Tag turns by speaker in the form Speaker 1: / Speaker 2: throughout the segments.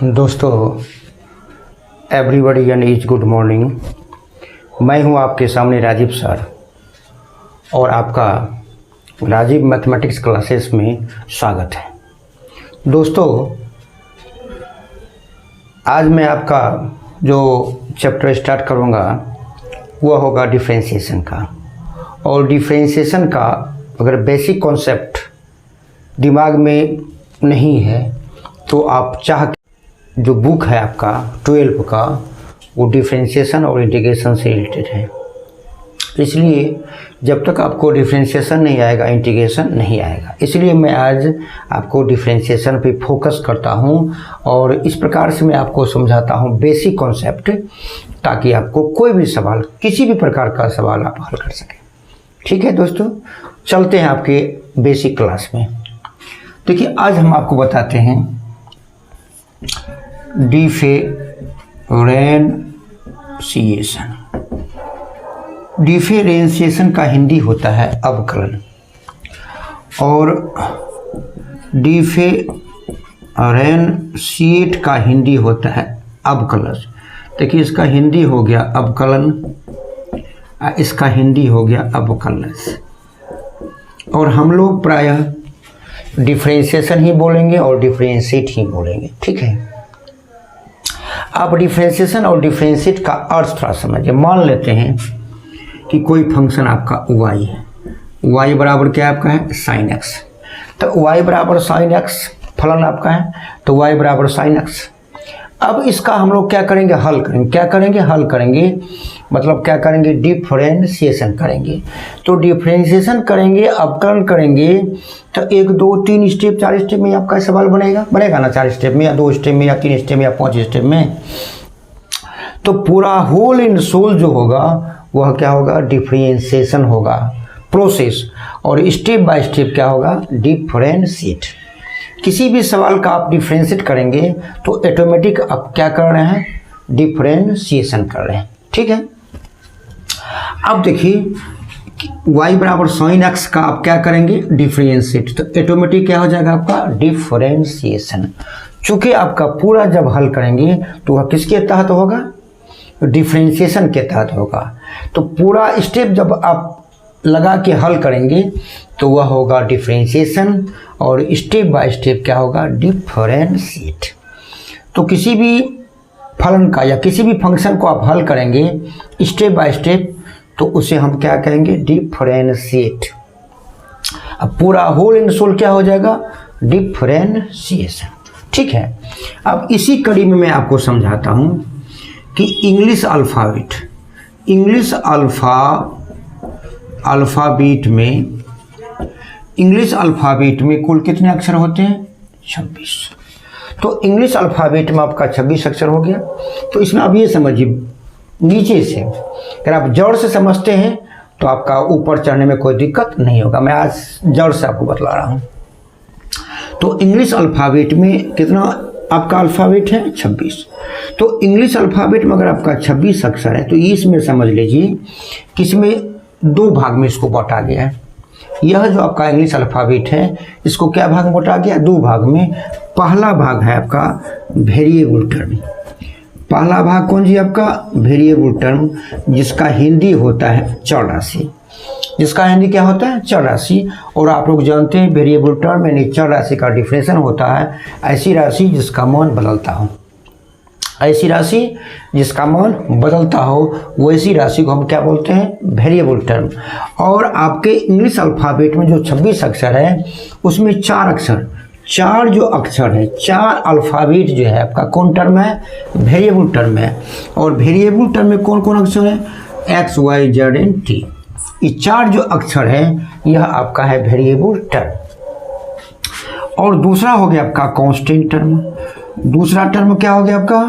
Speaker 1: दोस्तों, everybody and is good morning. मैं हूं आपके सामने राजीव सर और आपका राजीव मैथमेटिक्स क्लासेस में स्वागत है। दोस्तों, आज मैं आपका जो चैप्टर स्टार्ट करूंगा वह होगा डिफरेंशिएशन का। और डिफरेंशिएशन का अगर बेसिक कॉन्सेप्ट दिमाग में नहीं है तो आप जो बुक है आपका 12 का वो डिफरेंशिएशन और इंटीग्रेशन से रिलेटेड है। इसलिए जब तक आपको डिफरेंशिएशन नहीं आएगा इंटीग्रेशन नहीं आएगा। इसलिए मैं आज आपको डिफरेंशिएशन पे फोकस करता हूं और इस प्रकार से मैं आपको समझाता हूं बेसिक कॉन्सेप्ट, ताकि आपको कोई भी सवाल, किसी भी प्रकार का सवाल आप हल कर सकें। ठीक है दोस्तों, चलते हैं आपके बेसिक क्लास में। देखिए, आज हम आपको बताते हैं डिफरेंशिएशन। डिफरेंशिएशन का हिंदी होता है अवकलन और डिफरेंशिएट का हिंदी होता है अवकलज। देखिए, इसका हिंदी हो गया अवकलन, इसका हिंदी हो गया अवकलज। और हम लोग प्रायः डिफरेंशिएशन ही बोलेंगे और डिफरेंशिएट ही बोलेंगे। ठीक है, आप डिफरेंशिएशन और डिफरेंशिएट का अर्थ थोड़ा समझिए। मान लेते हैं कि कोई फंक्शन आपका y है, y बराबर क्या आपका है sin x, तो y बराबर sin x फलन आपका है, तो y बराबर sin x। अब इसका हम लोग क्या करेंगे, हल करेंगे। क्या करेंगे, हल करेंगे, मतलब क्या करेंगे, डिफरेंशिएशन करेंगे। तो डिफरेंशिएशन करेंगे, अवकलन करेंगे, तो 1 2 3 स्टेप 4 स्टेप में आपका सवाल बनेगा ना, 4 स्टेप में या 2 स्टेप में या 3 स्टेप में या 5 स्टेप में। तो पूरा होल इन सोल जो होगा वह क्या होगा, डिफरेंशिएशन होगा प्रोसेस, और स्टेप बाय स्टेप क्या होगा, डिफरेंशिएट। किसी भी सवाल का आप डिफरेंशिएट करेंगे तो ऑटोमेटिक आप क्या कर रहे हैं, डिफरेंशिएशन कर रहे हैं। ठीक है, अब देखिए y बराबर sin x का आप क्या करेंगे, डिफरेंशिएट, तो ऑटोमेटिक क्या हो जाएगा आपका डिफरेंशिएशन। चूंकि आपका पूरा जब हल करेंगे तो वह किसके तहत होगा, डिफरेंशिएशन के तहत होगा। तो पूरा स्टेप जब आप लगा के हल करेंगे तो वह होगा डिफरेंशिएशन, और स्टेप बाय स्टेप क्या होगा, डिफरेंशिएट। तो किसी भी फलन का या किसी भी फंक्शन को आप हल करेंगे स्टेप बाय स्टेप, तो उसे हम क्या कहेंगे, डिफरेंशिएट। अब पूरा होल इन सोल क्या हो जाएगा, डिफरेंशिएशन। ठीक है, अब इसी कड़ी में मैं आपको समझाता हूं कि इंग्लिश अल्फ़ाबेट में कुल कितने अक्षर होते हैं, 26। तो इंग्लिश अल्फ़ाबेट में आपका 26 अक्षर हो गया। तो इसमें आप ये समझिए, नीचे से अगर आप जड़ से समझते हैं तो आपका ऊपर चढ़ने में कोई दिक्कत नहीं होगा। मैं आज जड़ से आपको बतला रहा हूँ। तो इंग्लिश अल्फ़ाबेट में कितना आपका अल्फ़ाबेट है, 26। तो इंग्लिश अल्फ़ाबेट में अगर आपका 26 अक्षर है तो इसमें समझ लीजिए कि इसमें 2 भाग में इसको बांटा गया है। यह जो आपका इंग्लिश अल्फ़ाबेट है इसको क्या भाग में बांटा गया, 2 भाग में। पहला भाग है आपका वेरिएबल टर्म। पहला भाग कौन जी, आपका वेरिएबल टर्म, जिसका हिंदी होता है चर राशि। जिसका हिंदी क्या होता है, चर राशि। और आप लोग जानते हैं वेरिएबल टर्म यानी चर राशि का डिफिनेशन होता है ऐसी राशि जिसका मान बदलता हो। ऐसी राशि जिसका मान बदलता हो वैसी राशि को हम क्या बोलते हैं, वेरिएबल टर्म। और आपके इंग्लिश अल्फ़ाबेट में जो 26 अक्षर है उसमें 4 जो अक्षर है, 4 अल्फ़ाबेट जो है आपका कौन टर्म है, वेरिएबल टर्म है। और वेरिएबल टर्म में कौन कौन अक्षर है, x y z and t। ये 4 जो अक्षर है यह आपका है वेरिएबल टर्म। और दूसरा हो गया आपका कांस्टेंट टर्म। दूसरा टर्म क्या हो गया आपका,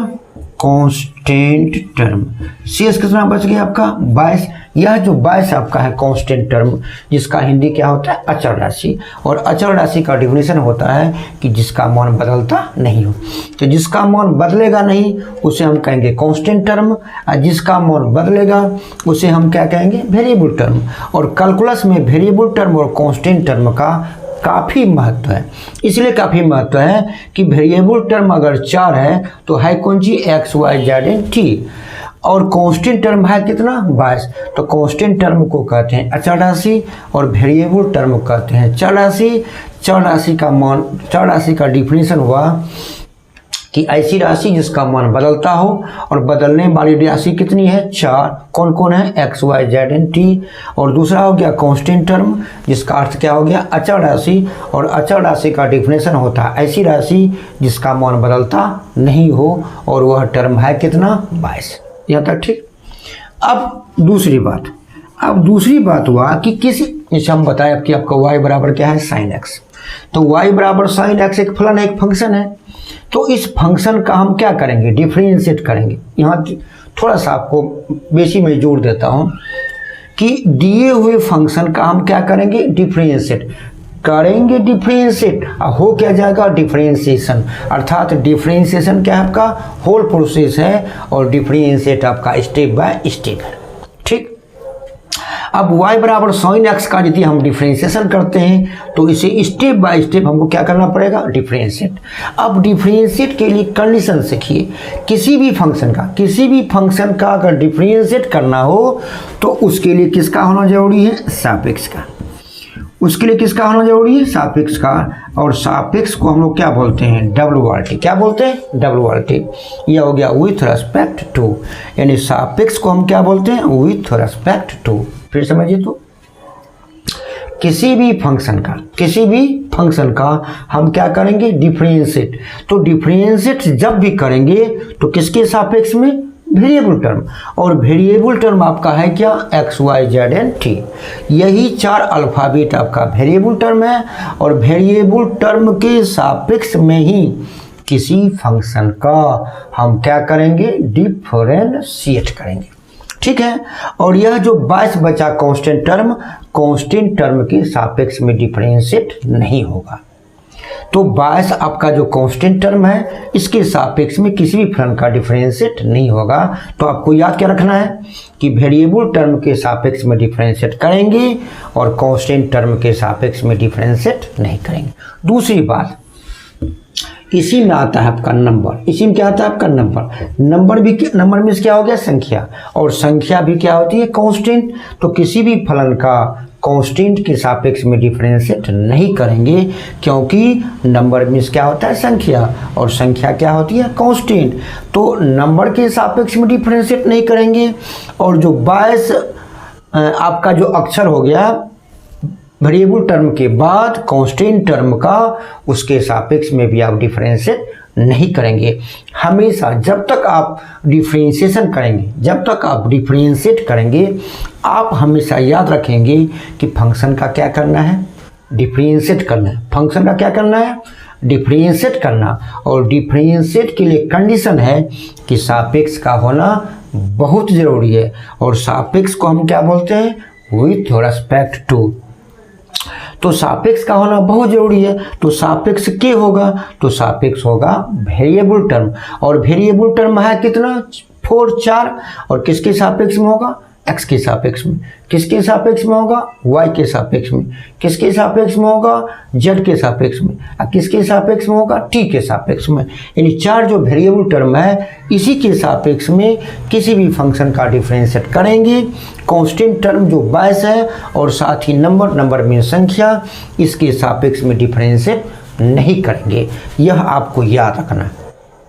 Speaker 1: कांस्टेंट टर्म। शेष कितना बच गया आपका, 22। यह जो 22 आपका है कांस्टेंट टर्म, जिसका हिंदी क्या होता है, अचर राशि। और अचर राशि का डिफिनेशन होता है कि जिसका मान बदलता नहीं हो। तो जिसका मान बदलेगा नहीं उसे हम कहेंगे कांस्टेंट टर्म, और जिसका मान बदलेगा उसे हम क्या कहेंगे, वेरिएबल टर्म। और कैलकुलस में वेरिएबल टर्म और कांस्टेंट टर्म का काफ़ी महत्व है। इसलिए काफ़ी महत्व है कि वेरिएबल टर्म अगर 4 है तो है कौन सी, X Y Z and T, और कांस्टेंट टर्म है कितना, 22। तो कांस्टेंट टर्म को कहते हैं अचर राशि और वेरिएबल टर्म कहते हैं चर राशि। चर राशि का मान, चर राशि का डिफिनेशन हुआ कि ऐसी राशि जिसका मान बदलता हो, और बदलने वाली राशि कितनी है, 4। कौन कौन है, x Y Z and T. और दूसरा हो गया कांस्टेंट टर्म, जिसका अर्थ क्या हो गया, अचर राशि। और अचर राशि का डिफिनेशन होता है ऐसी राशि जिसका मान बदलता नहीं हो, और वह टर्म है कितना, 22। यहाँ तक ठीक। अब दूसरी बात हुआ कि किसी, जैसे हम बताएं कि आपका y बराबर क्या है, साइन एक्स। तो y बराबर साइन एक्स एक फलन है, एक फंक्शन है। तो इस फंक्शन का हम क्या करेंगे, डिफरेंशिएट करेंगे। यहाँ थोड़ा सा आपको बेसी में जोड़ देता हूँ कि दिए हुए फंक्शन का हम क्या करेंगे, डिफरेंशिएट करेंगे। डिफरेंशिएट हो क्या जाएगा, डिफरेंशिएशन। अर्थात डिफरेंशिएशन क्या है, आपका होल प्रोसेस है, और डिफरेंशिएट आपका स्टेप बाय स्टेप है। ठीक। अब y बराबर साइन एक्स का यदि हम डिफरेंशिएशन करते हैं तो इसे स्टेप बाय स्टेप हमको क्या करना पड़ेगा, डिफरेंशिएट। अब डिफरेंशिएट के लिए कंडीशन सीखिए। किसी भी फंक्शन का अगर डिफरेंशिएट करना हो तो उसके लिए किसका होना जरूरी है, सापेक्ष का। उसके लिए किसका होना जरूरी है, सापेक्ष का। और सापेक्ष को हम लोग क्या बोलते हैं, WRT। क्या बोलते हैं, WRT। यह हो गया विथ रेस्पेक्ट टू, यानी सापेक्ष को हम क्या बोलते हैं, विथ रेस्पेक्ट टू। फिर समझिए, तो किसी भी फंक्शन का हम क्या करेंगे, डिफरेंशिएट। तो डिफरेंशिएट जब भी करेंगे तो किसके सापेक्ष में, वेरिएबल टर्म। और वेरिएबल टर्म आपका है क्या, x Y Z and t. यही 4 अल्फाबेट आपका वेरिएबल टर्म है, और वेरिएबल टर्म के सापेक्ष में ही किसी फंक्शन का हम क्या करेंगे, डिफरेंशिएट करेंगे। ठीक है। और यह जो 22 बचा कांस्टेंट टर्म के सापेक्ष में डिफरेंशिएट नहीं होगा। तो 22 आपका जो कांस्टेंट टर्म है इसके सापेक्ष में किसी भी फलन का डिफरेंशिएट नहीं होगा। तो आपको याद क्या रखना है कि वेरिएबल टर्म के सापेक्ष में डिफरेंशिएट करेंगे और कांस्टेंट टर्म के सापेक्ष में डिफरेंशिएट नहीं करेंगे। दूसरी बात, इसी में आता है आपका नंबर। इसी में क्या आता है आपका नंबर में क्या हो गया, संख्या। और संख्या भी क्या होती है, कांस्टेंट। तो किसी भी फलन का कांस्टेंट के सापेक्ष में डिफरेंशिएट नहीं करेंगे, क्योंकि नंबर में क्या होता है, संख्या, और संख्या क्या होती है, कांस्टेंट। तो नंबर के सापेक्ष में डिफरेंशिएट नहीं करेंगे। और जो 22 आपका जो अक्षर हो गया वेरिएबल टर्म के बाद कांस्टेंट टर्म का, उसके सापेक्ष में भी आप डिफरेंशिएट नहीं करेंगे। हमेशा जब तक आप डिफरेंशिएशन करेंगे, जब तक आप डिफरेंशिएट करेंगे, आप हमेशा याद रखेंगे कि फंक्शन का क्या करना है, डिफरेंशिएट करना है। फंक्शन का क्या करना है, डिफरेंशिएट करना। और डिफरेंशिएट के लिए कंडीशन है कि सापेक्ष का होना बहुत ज़रूरी है। और सापेक्ष को हम क्या बोलते हैं, विथ रेस्पेक्ट टू। तो सापेक्ष का होना बहुत जरूरी है। तो सापेक्ष क्या होगा, तो सापेक्ष होगा वेरिएबल टर्म। और वेरिएबल टर्म है कितना, 4। और किसके सापेक्ष में होगा, x के सापेक्ष में। किसके सापेक्ष में होगा, y के सापेक्ष में। किसके सापेक्ष में होगा, z के सापेक्ष में। और किसके सापेक्ष में होगा, t के सापेक्ष में। यानी 4 जो वेरिएबल टर्म है इसी के सापेक्ष में किसी भी फंक्शन का डिफरेंशिएट करेंगे। कांस्टेंट टर्म जो 22 है, और साथ ही नंबर में संख्या, इसके सापेक्ष में डिफरेंशिएट नहीं करेंगे। यह आपको याद रखना,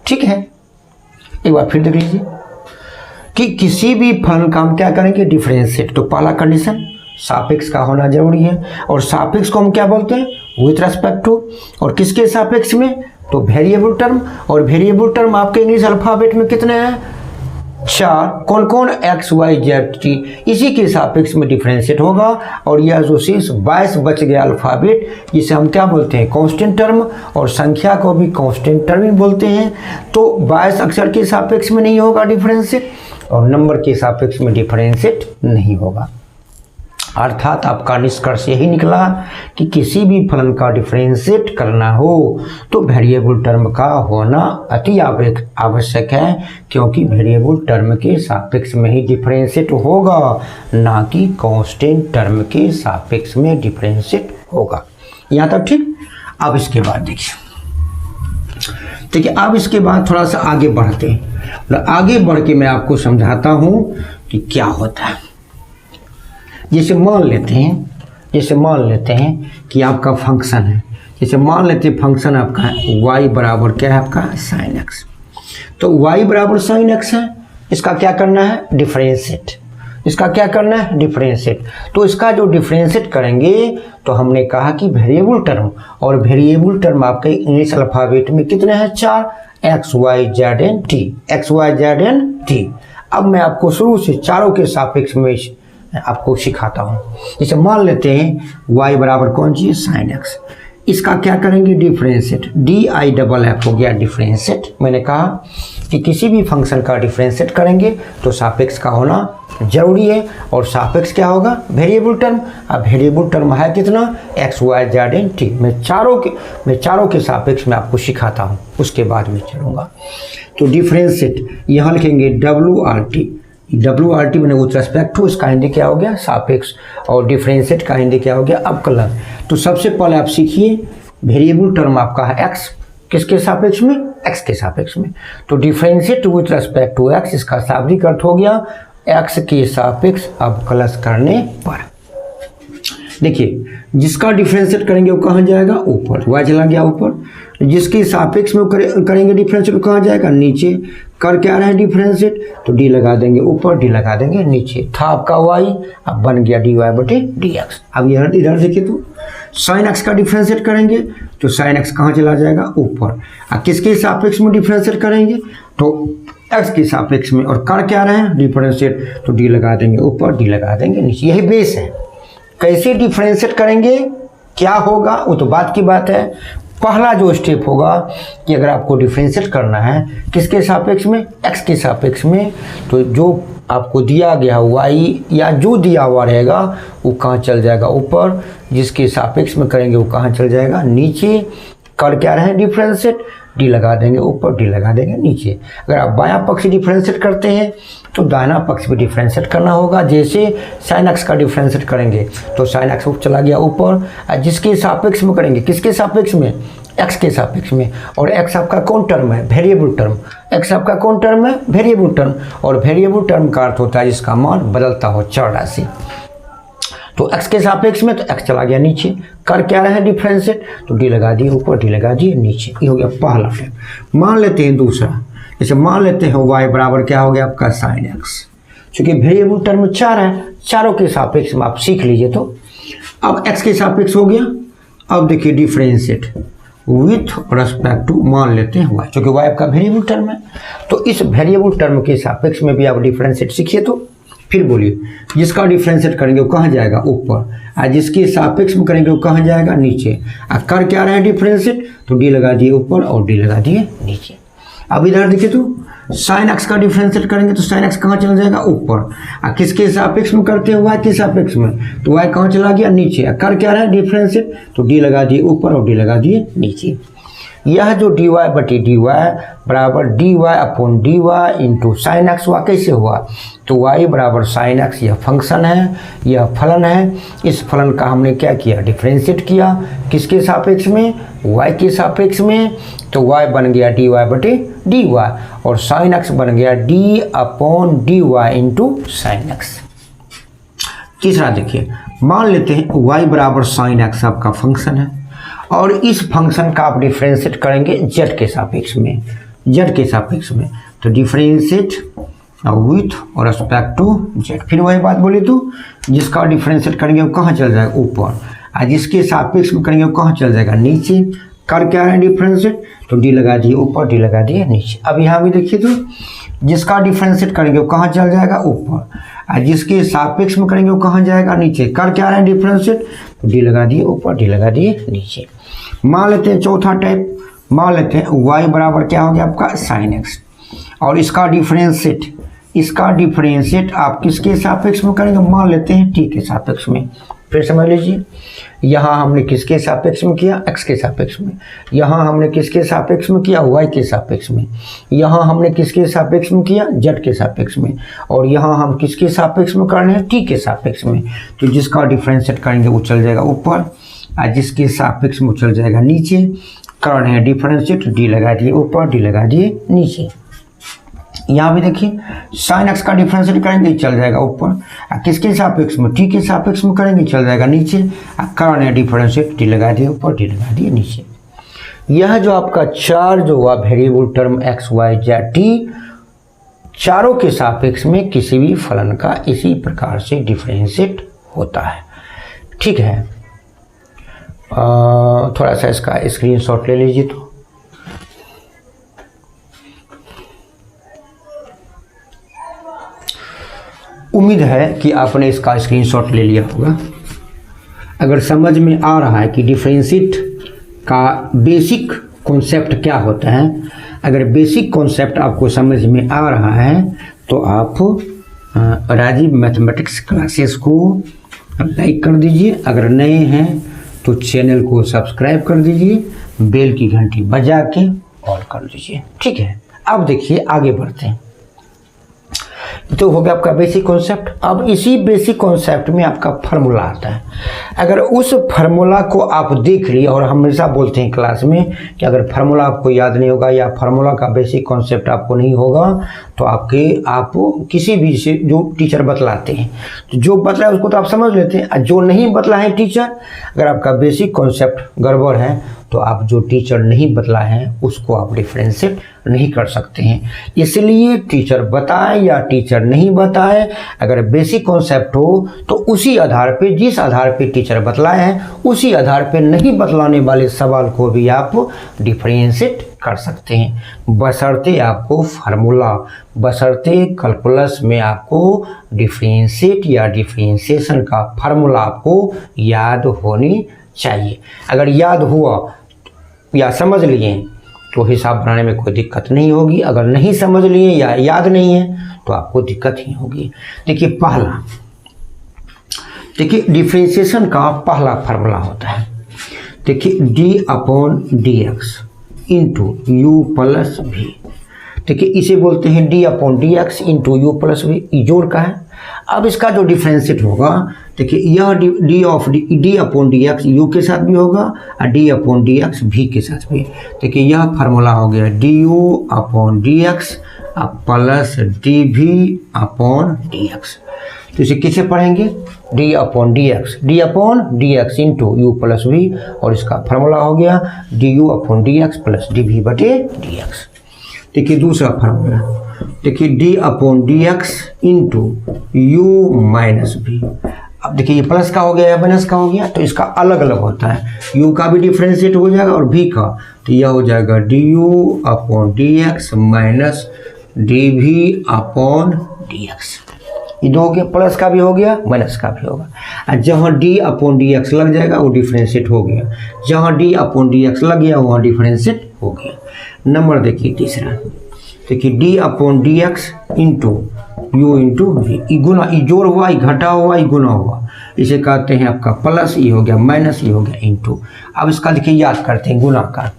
Speaker 1: ठीक है। एक बार फिर देख लीजिए कि किसी भी फलन का हम क्या करेंगे, डिफरेंशिएट। तो पहला कंडीशन सापेक्ष का होना जरूरी है। और सापेक्ष को हम क्या बोलते हैं, विथ रेस्पेक्ट टू। और किसके सापेक्ष में, तो वेरिएबल टर्म। और वेरिएबल टर्म आपके इंग्लिश अल्फाबेट में कितने हैं, 4। कौन कौन, एक्स वाई जेड टी। इसी के सापेक्ष में डिफरेंशिएट होगा। और यह जो शेष 22 बच गया अल्फाबेट, जिसे हम क्या बोलते हैं, कांस्टेंट टर्म। और संख्या को भी कांस्टेंट टर्म ही बोलते हैं। तो 22 अक्षर के सापेक्ष में नहीं होगा डिफरेंशिएट, और नंबर के सापेक्ष में डिफरेंशिएट नहीं होगा। अर्थात आपका निष्कर्ष यही निकला कि किसी भी फलन का डिफरेंशिएट करना हो तो वेरिएबल टर्म का होना अति आवश्यक है, क्योंकि वेरिएबल टर्म के सापेक्ष में ही डिफरेंशिएट होगा, ना कि कांस्टेंट टर्म के सापेक्ष में डिफरेंशिएट होगा। यहाँ तक ठीक। अब इसके बाद देखिए अब इसके बाद थोड़ा सा आगे बढ़ते हैं और आगे बढ़ के मैं आपको समझाता हूँ कि क्या होता है। जैसे मान लेते हैं कि आपका फंक्शन है, जैसे मान लेते हैं फंक्शन आपका है y बराबर क्या है आपका sin x। तो y बराबर sin x है, इसका क्या करना है डिफरेंशिएट, इसका क्या करना है डिफरेंशिएट। तो इसका जो डिफरेंशिएट करेंगे तो हमने कहा कि वेरिएबल टर्म, और वेरिएबल टर्म आपके इंग्लिश अल्फ़ाबेट में कितने हैं 4, x y z and t, x y z and t। अब मैं आपको शुरू से चारों के सापेक्ष में आपको सिखाता हूँ। जैसे मान लेते हैं y बराबर कौन चीज़ sin x, इसका क्या करेंगे डिफरेंशिएट, DIFF हो गया डिफरेंशिएट। मैंने कहा कि किसी भी फंक्शन का डिफरेंशिएट करेंगे तो सापेक्ष का होना जरूरी है, और सापेक्ष क्या होगा वेरिएबल टर्म। अब वेरिएबल टर्म है कितना x y z and t। मैं चारों के सापेक्ष में आपको सिखाता हूँ, उसके बाद में चलूँगा। तो डिफरेंशिएट यहाँ लिखेंगे WRT मैंने विथ रेस्पेक्ट टू, इसका हिंदी क्या हो गया सापेक्ष, और डिफरेंशिएट का हिंदी क्या हो गया अवकलन। तो सबसे पहले आप सीखिए वेरिएबल टर्म आपका है x, किसके सापेक्ष में x के सापेक्ष में। तो differentiate with respect to x, इसका शाब्दिक अर्थ हो गया x के सापेक्ष अवकलन करने पर। देखिए जिसका डिफरेंशिएट करेंगे वो कहाँ जाएगा ऊपर, y चला गया ऊपर। जिसके सापेक्ष में करेंगे डिफरेंशिएट कहाँ जाएगा नीचे। कर क्या रहे हैं डिफरेंशिएट, तो d लगा देंगे ऊपर, d लगा देंगे नीचे। था आपका y, अब बन गया dy/dx। अब इधर देखिए तो sin x का डिफरेंशिएट करेंगे तो sin x कहाँ चला जाएगा ऊपर। अब किसके सापेक्ष में डिफरेंशिएट करेंगे तो x के सापेक्ष में, और कर क्या रहे हैं डिफरेंशिएट, तो d लगा देंगे ऊपर, d लगा देंगे नीचे। यही बेस है। कैसे डिफरेंशिएट करेंगे क्या होगा वो तो बात की बात है। पहला जो स्टेप होगा कि अगर आपको डिफरेंशिएट करना है किसके सापेक्ष में x के सापेक्ष में, तो जो आपको दिया गया y या जो दिया हुआ रहेगा वो कहाँ चल जाएगा ऊपर, जिसके सापेक्ष में करेंगे वो कहाँ चल जाएगा नीचे। कर क्या रहे हैं डिफरेंशिएट, d लगा देंगे ऊपर, d लगा देंगे नीचे। अगर आप बायां पक्ष डिफरेंशिएट करते हैं तो दाहिना पक्ष भी डिफरेंशिएट करना होगा। जैसे sin x का डिफरेंशिएट करेंगे तो sin x चला गया ऊपर, जिसके सापेक्ष में करेंगे किसके सापेक्ष में x के सापेक्ष में। और x आपका कौन टर्म है वेरिएबल टर्म, x आपका कौन टर्म है वेरिएबल टर्म, और वेरिएबल टर्म का अर्थ होता है जिसका मान बदलता हो चर राशि। तो x के सापेक्ष में तो x चला गया नीचे। कर क्या रहे हैं डिफरेंशिएट, तो d लगा दिए ऊपर, d लगा दिए नीचे। ये हो गया पहला स्टेप। मान लेते हैं दूसरा, जैसे मान लेते हैं y बराबर क्या हो गया आपका sin x। चूंकि वेरिएबल टर्म 4 है, चारों के सापेक्ष में आप सीख लीजिए। तो अब x के सापेक्ष हो गया। अब देखिए डिफरेंशिएट विथ रेस्पेक्ट टू, मान लेते हैं y, चूंकि y आपका वेरिएबल टर्म है। तो इस वेरिएबल टर्म के सापेक्ष में भी आप डिफरेंशिएट सीखिए। तो फिर बोलिए जिसका डिफरेंशिएट करेंगे वो कहाँ जाएगा ऊपर, और जिसके सापेक्ष में करेंगे वो कहाँ जाएगा नीचे। और कर क्या रहे हैं डिफरेंशिएट, तो d लगा दिए ऊपर और d लगा दिए नीचे। अब इधर देखिए तो sin x का डिफरेंशिएट करेंगे तो sin x कहाँ चला जाएगा ऊपर, और किसके सापेक्ष में करते हैं y के सापेक्ष में, तो y कहाँ चला गया नीचे। कर क्या रहा है डिफरेंशिएट, तो d लगा दिए ऊपर और d लगा दिए नीचे। यह जो dy/dy बराबर dy/dy इंटू साइन एक्स हुआ, कैसे हुआ, तो y बराबर साइन एक्स यह फंक्शन है, यह फलन है। इस फलन का हमने क्या किया डिफरेंशिएट किया, किसके सापेक्ष में y के सापेक्ष में। तो y बन गया dy/dy और साइन एक्स बन गया d/dy इंटू साइन एक्स। तीसरा देखिए, मान लेते हैं y बराबर साइन एक्स आपका फंक्शन है और इस फंक्शन का आप डिफरेंशिएट करेंगे z के सापेक्ष में, z के सापेक्ष में। तो डिफरेंशिएट विथ और रेस्पेक्ट टू z। फिर वही बात बोली तो जिसका डिफरेंशिएट करेंगे वो कहाँ चल जाएगा ऊपर, और जिसके सापेक्ष में करेंगे वो कहाँ चल जाएगा नीचे। कर क्या है डिफरेंशिएट, तो d लगा दिए ऊपर, d लगा दिए नीचे। अब यहाँ भी देखिए तो जिसका डिफरेंशिएट करेंगे वो कहाँ चल जाएगा ऊपर, और जिसके सापेक्ष में करेंगे वो कहाँ जाएगा नीचे। कर क्या है डिफरेंशिएट, तो d लगा दिए ऊपर, d लगा दिए नीचे। मान लेते हैं चौथा टाइप, मान लेते हैं y बराबर क्या हो गया आपका साइन एक्स, और इसका डिफरेंशिएट आप किसके सापेक्ष में करेंगे, मान लेते हैं t के सापेक्ष में। फिर समझ लीजिए, यहाँ हमने किसके सापेक्ष में किया x के सापेक्ष में, यहाँ हमने किसके सापेक्ष में किया y के सापेक्ष में, यहाँ हमने किसके सापेक्ष में किया z के सापेक्ष में, और यहाँ हम किसके सापेक्ष में कर रहे हैं t के सापेक्ष में। तो जिसका डिफरेंशिएट करेंगे वो चल जाएगा ऊपर, जिसके सापेक्ष में चल जाएगा नीचे। करण है डिफरेंशिएट, डी लगा दिए ऊपर, डी लगा दिए नीचे। यहाँ भी देखिए साइन एक्स का डिफरेंशिएट करेंगे चल जाएगा ऊपर, किसके सापेक्ष में, टी के सापेक्ष में करेंगे चल जाएगा नीचे। करण है डिफरेंशिएट, डी लगा दिए ऊपर, डी लगा दिए नीचे। यह जो आपका चार जो हुआ variable term x Y z t, चारों के सापेक्ष में किसी भी फलन का इसी प्रकार से डिफरेंशिएट होता है। ठीक है, थोड़ा सा इसका स्क्रीनशॉट ले लीजिए। तो उम्मीद है कि आपने इसका स्क्रीनशॉट ले लिया होगा। अगर समझ में आ रहा है कि डिफरेंशिएट का बेसिक कॉन्सेप्ट क्या होता है, अगर बेसिक कॉन्सेप्ट आपको समझ में आ रहा है तो आप राजीव मैथमेटिक्स क्लासेस को लाइक कर दीजिए। अगर नए हैं तो चैनल को सब्सक्राइब कर दीजिए, बेल की घंटी बजा के ऑल कर दीजिए। ठीक है, अब देखिए आगे बढ़ते हैं। तो हो गया आपका बेसिक कॉन्सेप्ट। अब इसी बेसिक कॉन्सेप्ट में आपका फार्मूला आता है। अगर उस फार्मूला को आप देख लिए, और हम हमेशा बोलते हैं क्लास में कि अगर फार्मूला आपको याद नहीं होगा या फार्मूला का बेसिक कॉन्सेप्ट आपको नहीं होगा तो आप किसी भी से जो टीचर बतलाते हैं तो जो बतला है उसको तो आप समझ लेते हैं, जो नहीं बतला है टीचर, अगर आपका बेसिक कॉन्सेप्ट गड़बड़ है तो आप जो टीचर नहीं बतला है उसको आप डिफरेंशिएट नहीं कर सकते हैं। इसलिए टीचर बताए या टीचर नहीं बताए, अगर बेसिक कॉन्सेप्ट हो तो उसी आधार पे, जिस आधार पे टीचर बतलाए हैं उसी आधार पे नहीं बतलाने वाले सवाल को भी आप डिफरेंशिएट कर सकते हैं, बशर्ते आपको फार्मूला, बशर्ते कैलकुलस में आपको डिफरेंशिएट या डिफरेंशिएशन का फार्मूला आपको याद होनी चाहिए। अगर याद हुआ या समझ लिए तो हिसाब बनाने में कोई दिक्कत नहीं होगी। अगर नहीं समझ लिए या याद नहीं है तो आपको दिक्कत ही होगी। देखिए पहला, देखिए डिफरेंशिएशन का पहला फार्मूला होता है, देखिए D upon D x into u plus भी। देखिए इसे बोलते हैं D upon D x into u plus भी, जोड़ का है। अब इसका जो डिफरेंशिएट होगा, देखिए यह D upon D x you के साथ भी होगा और डी अपॉन डी एक्स भी के साथ भी। देखिए यह फार्मूला हो गया D you upon D x plus D भी अपॉन डी एक्स। तो इसे किसे पढ़ेंगे, d upon D x into u plus v, और इसका फार्मूला हो गया D you upon D x plus D v बटे डी एक्स। देखिए दूसरा फार्मूला, देखिए D upon D x into u minus v. अब देखिए ये प्लस का हो गया या माइनस का हो गया तो इसका अलग अलग होता है, यू का भी डिफरेंशिएट हो जाएगा और भी का, तो यह हो जाएगा D you upon D x minus D भी अपॉन डी एक्स। ये दो हो गया, प्लस का भी हो गया माइनस का भी होगा। और जहाँ डी अपॉन डी एक्स लग जाएगा वो डिफरेंशिएट हो गया, जहाँ डी अपॉन डी एक्स लग गया वहाँ डिफरेंशिएट हो गया। नंबर देखिए तीसरा, देखिए D upon D x into U into V, गुना, जोड़ हुआ, घटा हुआ, गुना हुआ, इसे कहते हैं आपका प्लस, ये हो गया माइनस, ये हो गया इंटू। अब इसका देखिए याद करते हैं गुना का,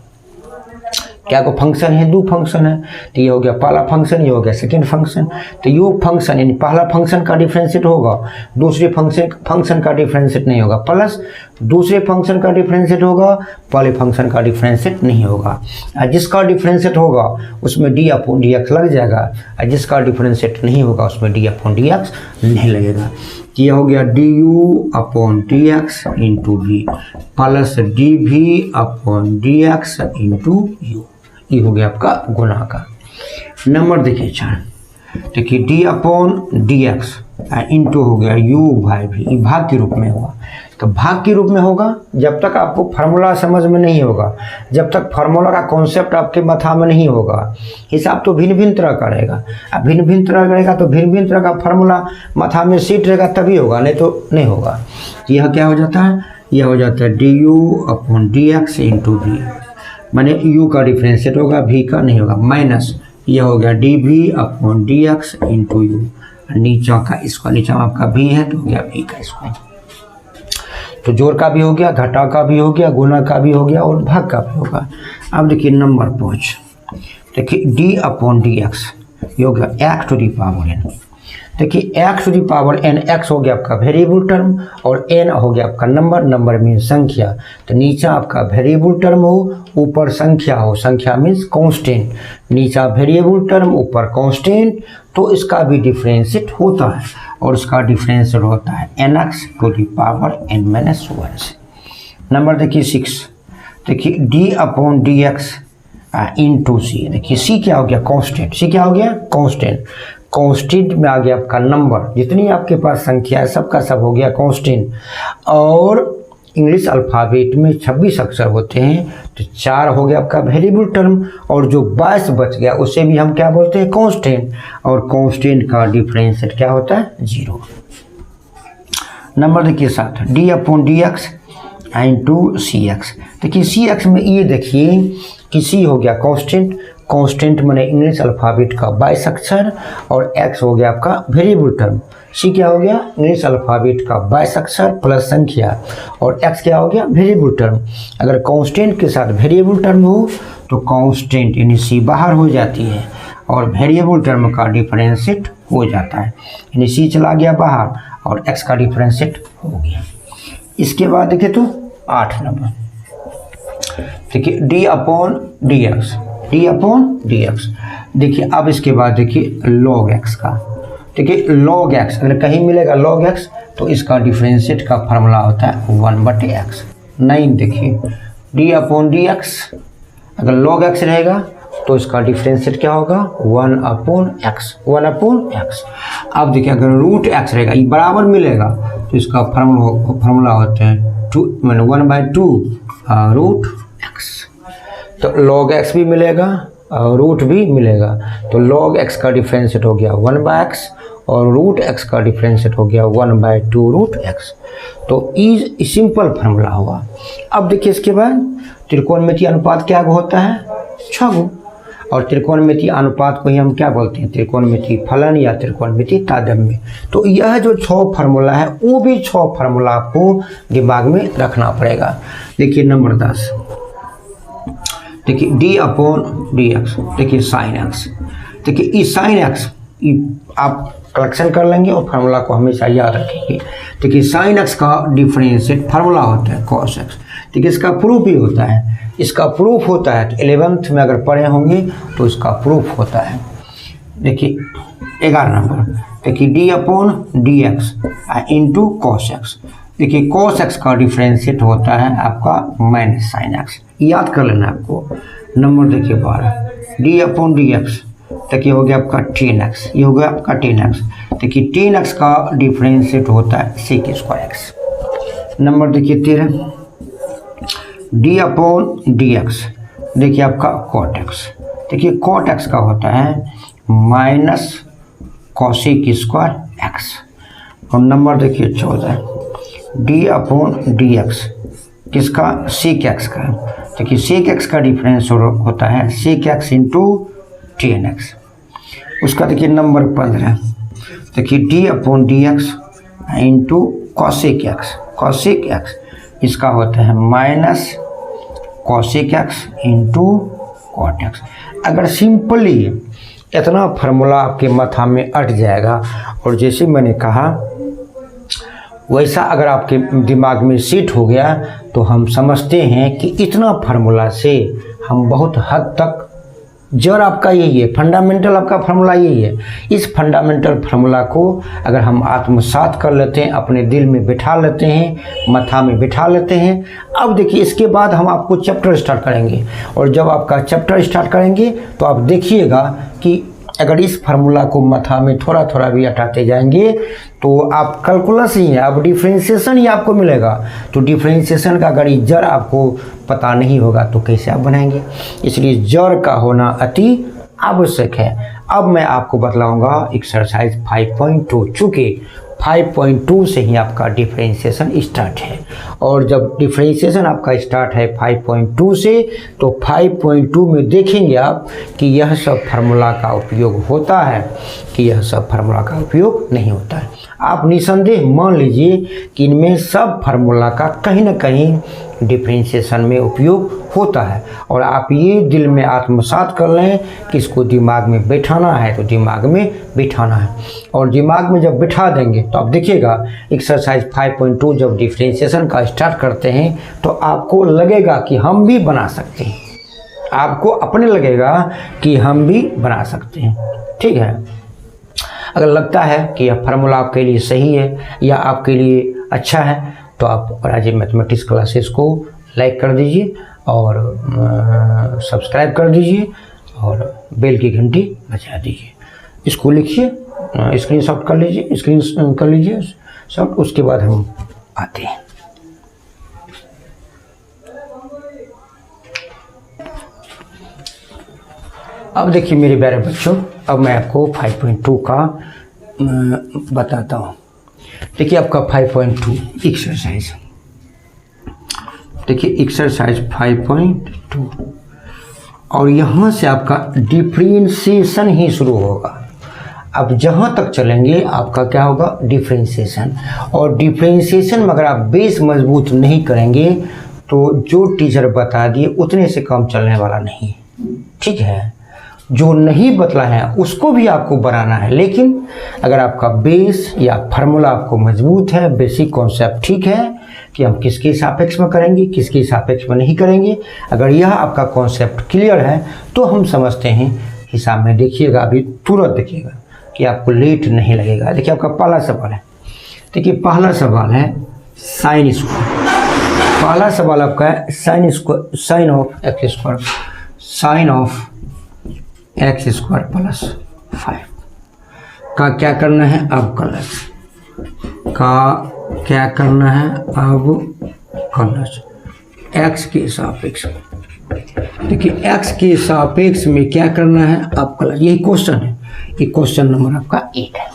Speaker 1: क्या को फंक्शन है, दो फंक्शन है, तो ये हो गया पहला फंक्शन, ये हो गया सेकेंड फंक्शन। तो यू फंक्शन यानी पहला फंक्शन का डिफरेंशिएट होगा, दूसरे फंक्शन का डिफरेंशिएट नहीं होगा, प्लस दूसरे फंक्शन का डिफरेंशिएट होगा, पहले फंक्शन का डिफरेंशिएट नहीं होगा। जिसका डिफरेंशिएट होगा उसमें डी अपॉन डी एक्स लग जाएगा, और जिसका डिफरेंशिएट नहीं होगा उसमें डी अपॉन डी एक्स नहीं लगेगा। ये हो गया D you upon D x into V plus D भी upon D x into U, ये हो गया आपका गुना का। नंबर देखिए 4, देखिए D upon D x into हो गया यू बाई भी, ये भाग के रूप में होगा। तो भाग के रूप में होगा जब तक आपको फार्मूला समझ में नहीं होगा, जब तक फार्मूला का कॉन्सेप्ट आपके माथा में नहीं होगा। हिसाब तो भिन्न भिन्न तरह का रहेगा, अब भिन्न भिन्न तरह रहेगा तो भिन्न भिन्न तरह का फार्मूला माथा में सीट रहेगा तभी होगा, नहीं तो नहीं होगा। यह क्या हो जाता है, यह हो जाता है d you upon D x into v, माने यू का डिफरेंशिएट होगा, भी का नहीं होगा, माइनस यह हो गया डी भी upon D x into you, नीचा का इसका, नीचा आपका भी है तो हो गया भी का स्क्वायर। तो जोड़ का भी हो गया, घटा का भी हो गया, गुना का भी हो गया और भाग का भी होगा। अब देखिए नंबर 5, देखिए डी अपॉन डी एक्स, ये हो गया x to the power n. देखिए x to the power n, x हो गया आपका वेरिएबल टर्म और n हो गया आपका नंबर, नंबर मीन्स संख्या। तो नीचा आपका वेरिएबल टर्म हो, ऊपर संख्या हो, संख्या मीन्स कांस्टेंट, नीचा वेरिएबल टर्म ऊपर कांस्टेंट, तो इसका भी डिफरेंशिएट होता है और इसका डिफरेंशिएट होता है nx to the power n minus 1 से। नंबर देखिए 6, देखिए d upon D x into C. देखिए सी क्या हो गया कांस्टेंट, सी क्या हो गया कांस्टेंट, कांस्टेंट में आ गया आपका नंबर, जितनी आपके पास संख्या है सबका सब हो गया कांस्टेंट। और इंग्लिश अल्फ़ाबेट में 26 अक्षर होते हैं, तो 4 हो गया आपका वेरिएबल टर्म और जो 22 बच गया उसे भी हम क्या बोलते हैं कांस्टेंट, और कांस्टेंट का डिफरेंशिएट क्या होता है 0। नंबर देखिए 7, D upon D x into C X. देखिए सी एक्स में ये देखिए कि सी हो गया कांस्टेंट, कांस्टेंट माने इंग्लिश अल्फ़ाबेट का 22 अक्षर, और एक्स हो गया आपका वेरिएबल टर्म, सी क्या हो गया इंग्लिश अल्फ़ाबेट का 22 अक्षर प्लस संख्या, और एक्स क्या हो गया वेरिएबल टर्म। अगर कांस्टेंट के साथ वेरिएबल टर्म हो तो कांस्टेंट यानी सी बाहर हो जाती है और वेरिएबल टर्म का डिफरेंशिएट हो जाता है, यानी सी चला गया बाहर और एक्स का डिफरेंशिएट हो गया। इसके बाद देखिए तो 8 नंबर, देखिए D upon D x, D upon D x. देखिए अब इसके बाद देखिए लॉग एक्स का, देखिए लॉग एक्स अगर कहीं मिलेगा लॉग एक्स तो इसका डिफरेंशिएट का फार्मूला होता है 1/x। 9 देखिए डी अपॉन डी एक्स, अगर लॉग एक्स रहेगा तो इसका डिफरेंशिएट क्या होगा 1/x, 1/x। अब देखिए अगर रूट एक्स रहेगा ये बराबर मिलेगा तो इसका फार्मूला होता है 1/2 रूट एक्स। तो लॉग एक्स भी मिलेगा और रूट भी मिलेगा, तो लॉग एक्स का डिफरेंशिएट हो गया 1/x और रूट एक्स का डिफरेंशिएट हो गया 1/2 रूट एक्स। तो ई सिंपल फार्मूला हुआ। अब देखिए इसके बाद त्रिकोणमितीय अनुपात क्या होता है 6 गुण, और त्रिकोणमितीय अनुपात को ही हम क्या बोलते हैं त्रिकोणमितीय फलन या त्रिकोणमितीय तारतम्य। तो यह जो 6 फार्मूला है वो भी 6 फार्मूला आपको दिमाग में रखना पड़ेगा। देखिए नंबर 10, देखिए डी अपॉन डी एक्स, देखिए साइन एक्स। देखिए इस साइन एक्स आप कलेक्शन कर लेंगे और फार्मूला को हमेशा याद रखेंगे। देखिए साइन एक्स का डिफरेंशिएट फार्मूला होता है कॉस एक्स। देखिए इसका प्रूफ भी होता है, इसका प्रूफ होता है तो 11th में अगर पढ़े होंगे तो इसका प्रूफ होता है। देखिए 11 नंबर, देखिए D upon D x into cos x. देखिए कॉस एक्स का डिफरेंशिएट होता है आपका माइनस साइन एक्स, याद कर लेना आपको। नंबर देखिए 12, डी अपॉन डी एक्स, देखिए हो गया आपका 10x, ये हो गया आपका 10x। देखिए 10x का डिफरेंशिएट होता है सेक स्क्वायर एक्स। नंबर देखिए 13, डी अपॉन डी एक्स, देखिए आपका कॉट एक्स। देखिए कॉट एक्स का होता है माइनस कॉसेक स्क्वायर एक्स। और नंबर देखिए 14, डी अपॉन डी एक्स, किसका सेक एक्स का। देखिए सेक एक्स का डिफरेंस होता है सेक एक्स इंटू 10x। उसका देखिए नंबर 15, देखिए D upon D x into cosec x, cosec x इसका होता है minus cosec x into cot x. अगर सिंपली इतना फार्मूला आपके माथा में अट जाएगा और जैसे मैंने कहा वैसा अगर आपके दिमाग में सेट हो गया तो हम समझते हैं कि इतना फार्मूला से हम बहुत हद तक, जड़ आपका यही है, फंडामेंटल आपका फार्मूला यही है। इस फंडामेंटल फार्मूला को अगर हम आत्मसात कर लेते हैं, अपने दिल में बिठा लेते हैं, माथा में बिठा लेते हैं। अब देखिए इसके बाद हम आपको चैप्टर स्टार्ट करेंगे, और जब आपका चैप्टर स्टार्ट करेंगे तो आप देखिएगा कि अगर इस फार्मूला को माथा में थोड़ा थोड़ा भी हटाते जाएंगे तो आप कैलकुलस ही है, अब डिफरेंशिएशन ही आपको मिलेगा। तो डिफरेंशिएशन का अगर जड़ आपको पता नहीं होगा तो कैसे आप बनाएंगे, इसलिए जड़ का होना अति आवश्यक है। अब मैं आपको बतलाऊंगा एक्सरसाइज 5.2, चूँकि 5.2 से ही आपका डिफरेंशिएशन स्टार्ट है, और जब डिफरेंशिएशन आपका स्टार्ट है 5.2 से तो 5.2 में देखेंगे आप कि यह सब फार्मूला का उपयोग होता है कि यह सब फार्मूला का उपयोग नहीं होता है। आप निसंदेह मान लीजिए कि इनमें सब फार्मूला का कहीं ना कहीं डिफरेंशिएशन में उपयोग होता है। और आप ये दिल में आत्मसात कर लें कि इसको दिमाग में बैठाना है तो दिमाग में बिठाना है। और दिमाग में जब बिठा देंगे तो आप देखिएगा एक्सरसाइज 5.2 जब डिफरेंशिएशन का स्टार्ट करते हैं तो आपको लगेगा कि हम भी बना सकते हैं, आपको अपने लगेगा कि हम भी बना सकते हैं। ठीक है, अगर लगता है कि यह फार्मूला आपके लिए सही है या आपके लिए अच्छा है तो आप राजीव मैथमेटिक्स क्लासेस को लाइक कर दीजिए और सब्सक्राइब कर दीजिए और बेल की घंटी बजा दीजिए। इसको लिखिए, स्क्रीनशॉट कर लीजिए सब, उसके बाद हम आते हैं। अब देखिए मेरे प्यारे बच्चों, अब मैं आपको 5.2 का बताता हूँ। देखिए आपका 5.2 एक्सरसाइज, देखिए एक्सरसाइज 5.2 और यहाँ से आपका डिफरेंशिएशन ही शुरू होगा। अब जहाँ तक चलेंगे आपका क्या होगा, डिफरेंशिएशन। और डिफरेंशिएशन में अगर आप बेस मजबूत नहीं करेंगे तो जो टीचर बता दिए उतने से कम चलने वाला नहीं। ठीक है, जो नहीं बतला है उसको भी आपको बनाना है, लेकिन अगर आपका बेस या फार्मूला आपको मजबूत है, बेसिक कॉन्सेप्ट ठीक है कि हम किसके सापेक्ष में करेंगे, किसके सापेक्ष में नहीं करेंगे, अगर यह आपका कॉन्सेप्ट क्लियर है तो हम समझते हैं हिसाब में। देखिएगा अभी तुरंत देखिएगा कि आपको लेट नहीं लगेगा। देखिए आपका पहला सवाल है, देखिए पहला सवाल है साइन स्क्वायर। पहला सवाल आपका है साइन ऑफ एक्स स्क्वायर, साइन ऑफ एक्स स्क्वायर प्लस 5 का क्या करना है, अवकलज का क्या करना है, अवकलज एक्स के सापेक्ष में। देखिए एक्स के सापेक्ष में क्या करना है, अवकलज। यही क्वेश्चन है, ये क्वेश्चन नंबर आपका 1 है।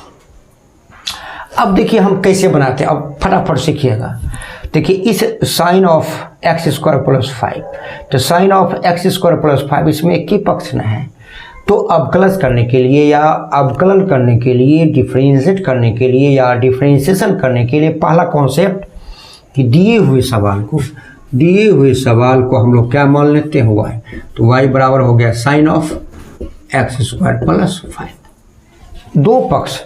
Speaker 1: अब देखिए हम कैसे बनाते हैं, अब फटाफट सीखिएगा। देखिए इस sine of x square plus 5, तो sine of x square plus 5 इसमें एक ही पक्ष न है, तो अवकलज करने के लिए या अवकलन करने के लिए, डिफरेंशिएट करने के लिए या डिफरेंशिएशन करने के लिए पहला कॉन्सेप्ट कि दिए हुए सवाल को हम लोग क्या मान लेते हैं, y। तो y बराबर हो गया sine of x square plus 5। दो पक्ष,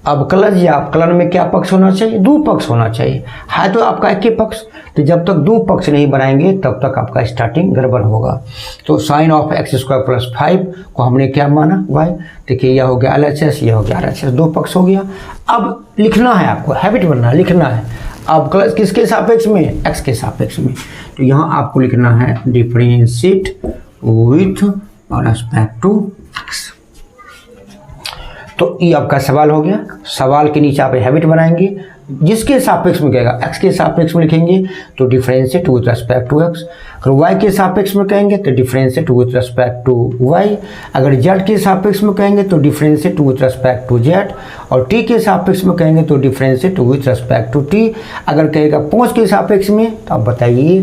Speaker 1: अवकलज या अवकलन में क्या पक्ष होना चाहिए, दो पक्ष होना चाहिए, है तो आपका एक ही पक्ष। तो जब तक दो पक्ष नहीं बनाएंगे तब तक आपका स्टार्टिंग गड़बड़ होगा। तो sine of x square plus 5 को हमने क्या माना, y। देखिए यह हो गया LHS, यह हो गया RHS, दो पक्ष हो गया। अब लिखना है आपको, हैबिट बनना, लिखना है अवकलज किसके सापेक्ष में, x के सापेक्ष में। तो यहाँ आपको लिखना है differentiate with respect to x। तो ये आपका सवाल हो गया। सवाल के नीचे आप हैबिट बनाएंगे, जिसके सापेक्ष में कहेगा x के सापेक्ष में लिखेंगे तो differentiate with respect to x। अगर y के सापेक्ष में कहेंगे तो differentiate with respect to y। अगर z के सापेक्ष में कहेंगे तो differentiate with respect to z। और t के सापेक्ष में कहेंगे तो differentiate with respect to t। अगर कहेगा पहुंच के सापेक्ष में तो आप बताइए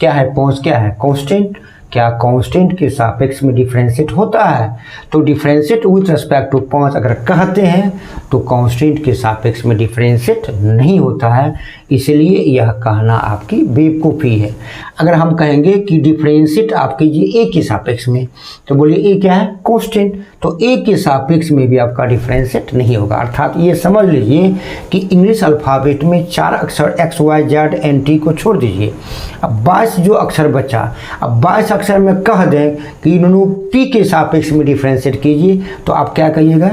Speaker 1: क्या है पहुंच, क्या है कांस्टेंट। क्या कांस्टेंट के सापेक्ष में डिफरेंशिएट होता है, तो डिफरेंशिएट विथ रिस्पेक्ट टू 5 अगर कहते हैं तो कांस्टेंट के सापेक्ष में डिफरेंशिएट नहीं होता है, इसलिए यह कहना आपकी बेवकूफ़ी है। अगर हम कहेंगे कि डिफरेंशिएट आप कीजिए a के सापेक्ष में, तो बोलिए a क्या है, कांस्टेंट, तो a के सापेक्ष में भी आपका डिफरेंशिएट नहीं होगा। अर्थात ये समझ लीजिए कि इंग्लिश अल्फ़ाबेट में 4 अक्षर x, y, z, n, t को छोड़ दीजिए। अब 22 जो अक्षर बचा, अब 22 अक्षर में कह दें कि इन्होंने p के सापेक्ष में डिफरेंशिएट कीजिए, तो आप क्या कहिएगा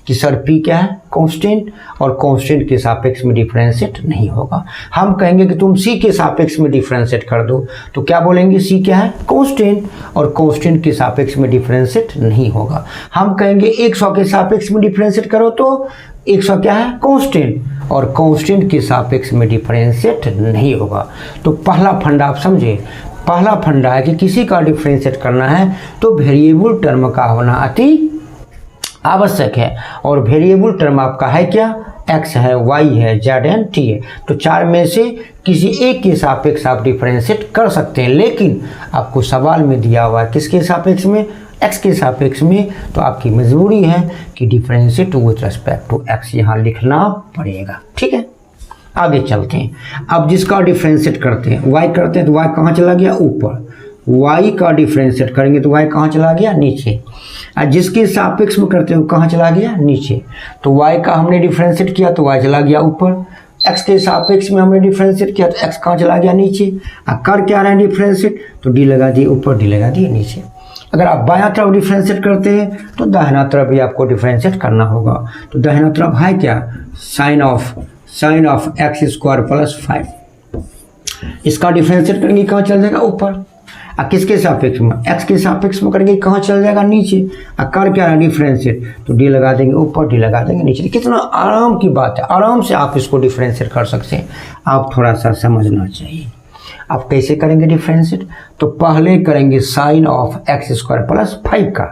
Speaker 1: कि सर p क्या है, कांस्टेंट, और कांस्टेंट के सापेक्ष में डिफरेंशिएट नहीं होगा। हम कहेंगे कि तुम c के सापेक्ष में डिफरेंशिएट कर दो, तो क्या बोलेंगे, c क्या है, कांस्टेंट, और कांस्टेंट के सापेक्ष में डिफरेंशिएट नहीं होगा। हम कहेंगे 100 के सापेक्ष में डिफरेंशिएट करो, तो 100 क्या है, कांस्टेंट, और कांस्टेंट के सापेक्ष में डिफरेंशिएट नहीं होगा। तो पहला फंडा आप समझे, पहला फंडा है कि किसी का डिफरेंशिएट करना है तो वेरिएबल टर्म का होना अति आवश्यक है। और वेरिएबल टर्म आपका है क्या, x है, y है, z है, t है। तो 4 में से किसी एक के सापेक्ष आप डिफरेंशिएट कर सकते हैं, लेकिन आपको सवाल में दिया हुआ है किसके सापेक्ष में, x के सापेक्ष में। तो आपकी मजबूरी है कि differentiate with respect to x यहाँ लिखना पड़ेगा। ठीक है, आगे चलते हैं। अब जिसका डिफ्रेंशिएट करते हैं, y करते हैं तो y कहाँ चला गया, ऊपर। y का डिफ्रेंशिएट करेंगे तो y कहाँ चला गया, नीचे। और जिसके सापेक्ष में करते हैं वो कहाँ चला गया, नीचे। तो y का हमने डिफ्रेंशिएट किया तो y चला गया ऊपर, x के सापेक्ष में हमने डिफ्रेंशिएट किया तो x कहाँ चला गया, नीचे। और कर क्या रहे हैं डिफ्रेंशिएट, तो d लगा दिए ऊपर, d लगा दिए नीचे। अगर आप बायां तरफ डिफ्रेंशिएट करते हैं तो दाहिना तरफ भी आपको डिफ्रेंशिएट करना होगा। तो दाहिना तरफ है क्या, sine of x square plus 5। इसका डिफ्रेंशिएट करेंगे कहाँ चल जाएगा, ऊपर। और किसके सापेक्ष में, एक्स के सापेक्ष में करेंगे कहाँ चल जाएगा, नीचे। और कर क्या है डिफ्रेंशिएट, तो डी लगा देंगे ऊपर, डी लगा देंगे नीचे। कितना आराम की बात है, आराम से आप इसको डिफ्रेंशिएट कर सकते हैं। आप थोड़ा सा समझना चाहिए। आप कैसे करेंगे डिफ्रेंशिएट, तो पहले करेंगे sine of x square plus 5 का,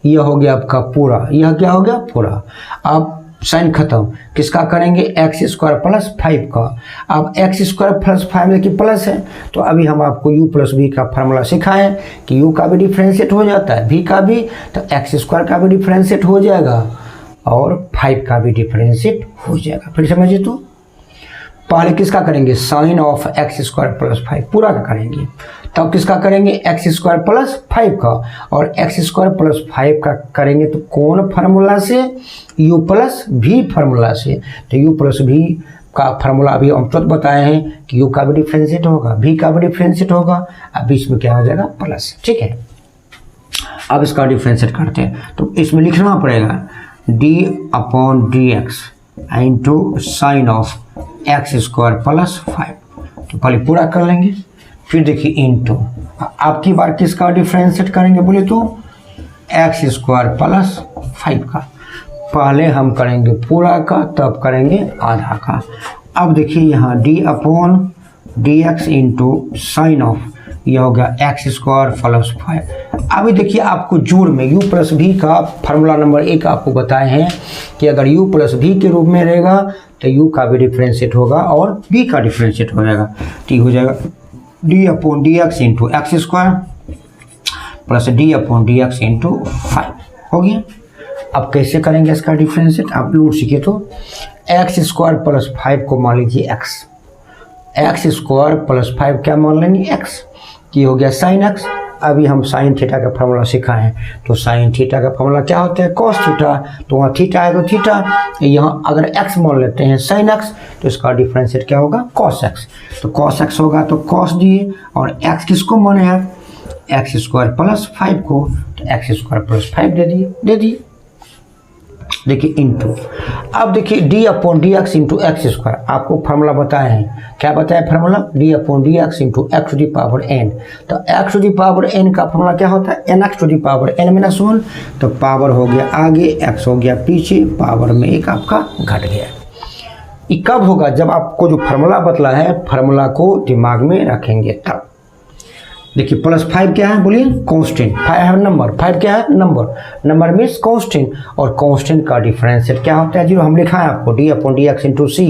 Speaker 1: यह हो गया आपका पूरा, यह क्या हो गया पूरा। अब साइन खत्म, किसका करेंगे, एक्स स्क्वायर प्लस 5 का। अब एक्स स्क्वायर प्लस 5 में कि प्लस है, तो अभी हम आपको u प्लस v का फार्मूला सिखाएं कि u का भी डिफ्रेंशिएट हो जाता है, v का भी, तो एक्स स्क्वायर का भी डिफ्रेंशिएट हो जाएगा और 5 का भी डिफ्रेंशिएट हो जाएगा। फिर समझिए, तो पहले किसका करेंगे, sine of x square plus 5 पूरा का करेंगे, तब किसका करेंगे, एक्स स्क्वायर प्लस 5 का। और एक्स स्क्वायर प्लस 5 का करेंगे तो कौन फार्मूला से, u प्लस v फार्मूला से। तो u प्लस v का फार्मूला अभी हम तुरंत बताए हैं कि u का भी डिफ्रेंशिएट होगा, v का भी डिफ्रेंशिएट होगा, अब बीच में क्या हो जाएगा, प्लस। ठीक है, अब इसका डिफ्रेंशिएट करते हैं। तो इसमें लिखना पड़ेगा d/dx into sine of x square plus 5। तो पहले पूरा कर लेंगे, फिर देखिए इंटू, आपकी बार किसका डिफ्रेंशिएट करेंगे बोले तो एक्स स्क्वायर प्लस 5 का। पहले हम करेंगे पूरा का, तब करेंगे आधा का। अब देखिए यहाँ d/dx इंटू साइन ऑफ, यह हो गया एक्स स्क्वायर प्लस 5। अभी देखिए आपको जोड़ में u प्लस v का फार्मूला नंबर 1 आपको बताए हैं कि अगर u प्लस v के रूप में रहेगा तो u का भी डिफ्रेंशिएट होगा और v का डिफ्रेंशिएट हो जाएगा। ठीक हो जाएगा, d/dx into x square plus d/dx into 5 हो गया। अब कैसे करेंगे इसका डिफ्रेंशिएट, आप लोग सीखे तो एक्स स्क्वायर प्लस 5 को मान लीजिए एक्स स्क्वायर प्लस 5 क्या मान लेंगे, x। ये हो गया साइन एक्स। अभी हम साइन थीटा का फार्मूला सीखा है, तो साइन थीटा का फार्मूला क्या होता है, कॉस थीटा। तो वहाँ थीटा है तो थीटा, यहाँ अगर x मान लेते हैं साइन एक्स, तो इसका डिफरेंशिएट क्या होगा, कॉस एक्स। तो कॉस एक्स होगा तो कॉस दिए, और x किसको माने है, एक्स स्क्वायर प्लस 5 को, तो एक्स स्क्वायर प्लस 5 दे दिए। देखिए इंटू, अब देखिए d/dx इंटू एक्स स्क्वायर, आपको फार्मूला बताए हैं, क्या बताया formula, d/dx into x to the power n। तो x to the power n का फार्मूला क्या होता है, nx to the power n-1। तो पावर हो गया आगे, x हो गया पीछे, पावर में 1 आपका घट गया। ये कब होगा, जब आपको जो फार्मूला बतला है, फार्मूला को दिमाग में रखेंगे तब। देखिए प्लस 5 क्या है, बोलिए कांस्टेंट, 5 है नंबर, 5 क्या है नंबर मीन्स कांस्टेंट, और कांस्टेंट का डिफरेंशिएट क्या होता है, जीरो। हम लिखा है आपको d/dx इंटू सी,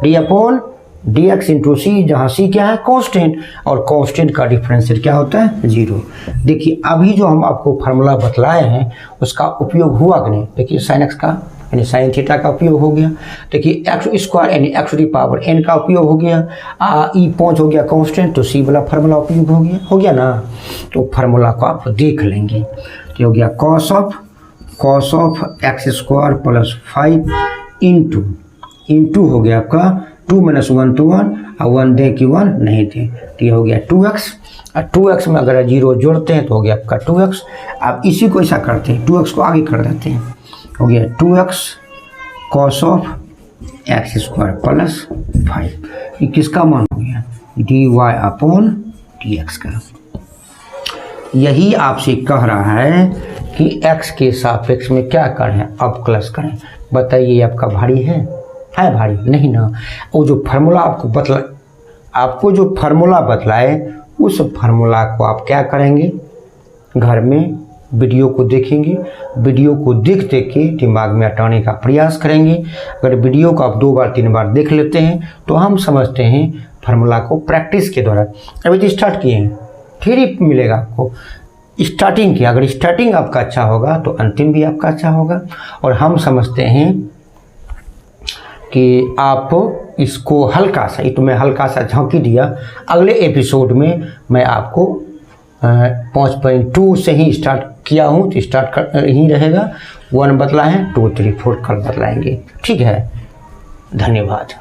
Speaker 1: d/dx इंटू सी, जहाँ सी क्या है कांस्टेंट, और कांस्टेंट का डिफरेंशिएट क्या होता है, जीरो। देखिए अभी जो हम आपको फार्मूला बतलाए हैं उसका उपयोग हुआ कि नहीं, देखिए साइन एक्स का यानी साइन थीटा का उपयोग हो गया। देखिए एक्स स्क्वायर यानी x to the power n का उपयोग हो गया, ई 5 हो गया कांस्टेंट, तो सी वाला फार्मूला उपयोग हो गया ना। तो फार्मूला को आप देख लेंगे, तो हो गया cos of x square plus 5 into हो गया आपका 2 - 1 तो 1, और 1 दे कि 1 नहीं दे, तो ये हो गया 2x। और 2x में अगर 0 जोड़ते हैं तो हो गया आपका 2x। अब इसी को ऐसा करते हैं, 2x को आगे कर देते हैं, हो गया 2x cos of x square plus 5। ये किसका मान हो गया, dy/dx का। यही आपसे कह रहा है कि x के सापेक्ष में क्या करें, अवकलज करें। बताइए आपका भारी है भारी नहीं ना। वो जो फार्मूला आपको जो फार्मूला बतलाए, उस फार्मूला को आप क्या करेंगे, घर में वीडियो को देखेंगे, वीडियो को देख के दिमाग में हटाने का प्रयास करेंगे। अगर वीडियो को आप 2 बार 3 बार देख लेते हैं तो हम समझते हैं फार्मूला को प्रैक्टिस के द्वारा। अभी तो स्टार्ट किए हैं, फिर ही मिलेगा आपको स्टार्टिंग की। अगर स्टार्टिंग आपका अच्छा होगा तो अंतिम भी आपका अच्छा होगा। और हम समझते हैं कि आप इसको हल्का सा, ये तो मैं हल्का सा झांकी दिया, अगले एपिसोड में मैं आपको 5.2 से ही स्टार्ट किया हूँ, तो स्टार्ट कर ही रहेगा। 1 बतला है, 2, 3, 4 कल बतलाएंगे। ठीक है, धन्यवाद।